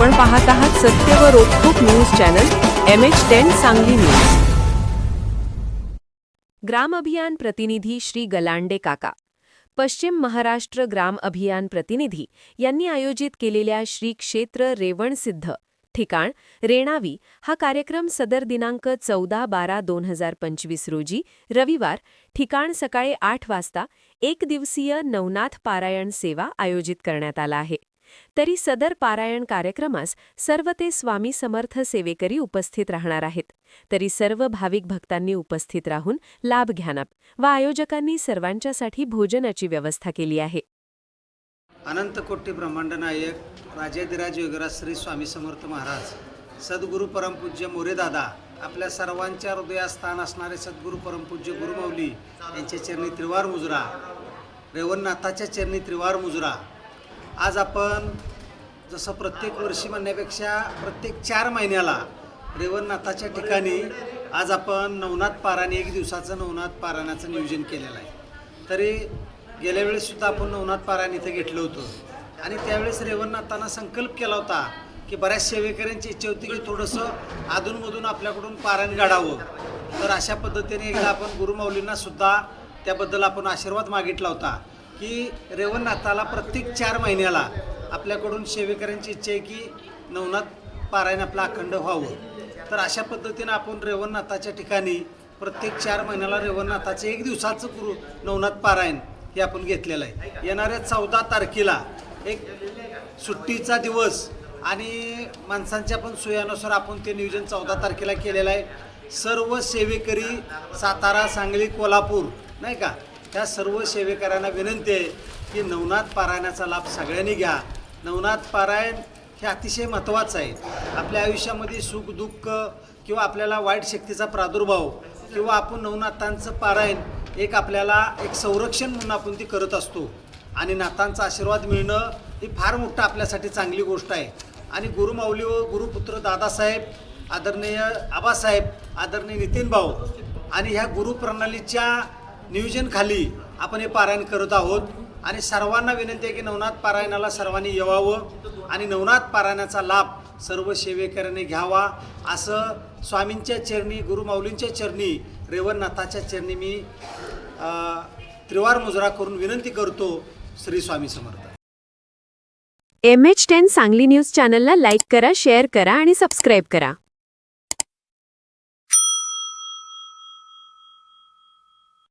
आपण पाहत आहात सत्य व रोखोक news channel MH10 Sangli news. ग्राम अभियान प्रतिनिधी श्री गलांडे काका। पश्चिम महाराष्ट्र ग्राम अभियान प्रतिनिधी यांनी आयोजित केलेल्या श्री क्षेत्र रेवणसिद्ध ठिकाण रेणावी हा कार्यक्रम सदर दिनांक 14/12/2025 रोजी रविवार ठिकाण सकाळी 8 वाजता एक दिवसीय नवनाथ पारायण सेवा आयोजित करण्यात आला आहे। तरी सदर पारायण कार्यक्रमास सर्व ते स्वामी समर्थ सेवेकरी उपस्थित राहणार आहेत। तरी सर्व भाविक भक्तांनी उपस्थित राहून लाभ घ्यावा व आयोजकांनी सर्वांच्यासाठी भोजनाची व्यवस्था केली आहे। अनंत कोटी ब्रह्मांड नायक राजाधिराज योगीराज श्री स्वामी समर्थ महाराज सद्गुरू परमपूज्य मोरेदादा आपल्या सर्वांच्या हृदयात स्थान असणारे सद्गुरू परमपूज्य गुरुमाऊली यांच्या चरणी त्रिवार मुजरा, रेवणनाथाच्या चरणी त्रिवार मुजरा। आज आपण जसं प्रत्येक वर्षी म्हणण्यापेक्षा प्रत्येक 4 महिन्याला रेवणनाथाच्या ठिकाणी आज आपण नवनाथ पारायण एक दिवसाचं नवनाथ पारायणाचं नियोजन केलेलं आहे। तरी गेल्या वेळेससुद्धा आपण नवनाथ पारायण इथं घेतलं होतं आणि त्यावेळेस रेवणनाथांना संकल्प केला होता की बऱ्याच सेवेकऱ्यांची इच्छा होती की थोडंसं अधूनमधून आपल्याकडून पारायण घडावं। तर अशा पद्धतीने एकदा आपण गुरुमाऊलींनासुद्धा त्याबद्दल आपण आशीर्वाद मागितला होता की रेवणनाथाला प्रत्येक 4 महिन्याला आपल्याकडून सेवेकऱ्यांची इच्छा आहे की नवनाथ पारायण आपलं अखंड व्हावं। तर अशा पद्धतीनं आपण रेवणनाथाच्या ठिकाणी प्रत्येक 4 महिन्याला रेवणनाथाचं एक दिवसाचं नवनाथ पारायण हे आपण घेतलेलं आहे। येणाऱ्या 14 तारखेला एक सुट्टीचा दिवस आणि माणसांच्या पण सोयीनुसार आपण ते नियोजन 14 तारखेला केलेलं आहे। सर्व सेवेकरी सातारा, सांगली, कोल्हापूर नाही का त्या सर्व सेवेकऱ्यांना विनंती आहे की नवनाथ पारायणाचा लाभ सगळ्यांनी घ्या। नवनाथ पारायण हे अतिशय महत्त्वाचं आहे। आपल्या आयुष्यामध्ये सुख दुःख किंवा आपल्याला वाईट शक्तीचा प्रादुर्भाव किंवा आपण नवनाथांचं पारायण एक आपल्याला एक संरक्षण म्हणून आपण ती करत असतो आणि नाथांचा आशीर्वाद मिळणं ही फार मोठं आपल्यासाठी चांगली गोष्ट आहे। आणि गुरुमाऊली व गुरुपुत्र दादासाहेब, आदरणीय आबासाहेब, आदरणीय नितीन भाऊ आणि ह्या गुरुप्रणालीच्या नियोजनखाली आपण हे पारायण करत आहोत आणि सर्वांना विनंती आहे की नवनाथ पारायणाला सर्वांनी यावं आणि नवनाथ पारायणाचा लाभ सर्व सेवेकऱ्यांनी घ्यावा असं स्वामींच्या चरणी, गुरुमाऊलींच्या चरणी, रेवणनाथाच्या चरणी मी त्रिवार मुजरा करून विनंती करतो। श्री स्वामी समर्थ। MH10 सांगली न्यूज चॅनलला लाईक करा, शेअर करा आणि सबस्क्राईब करा।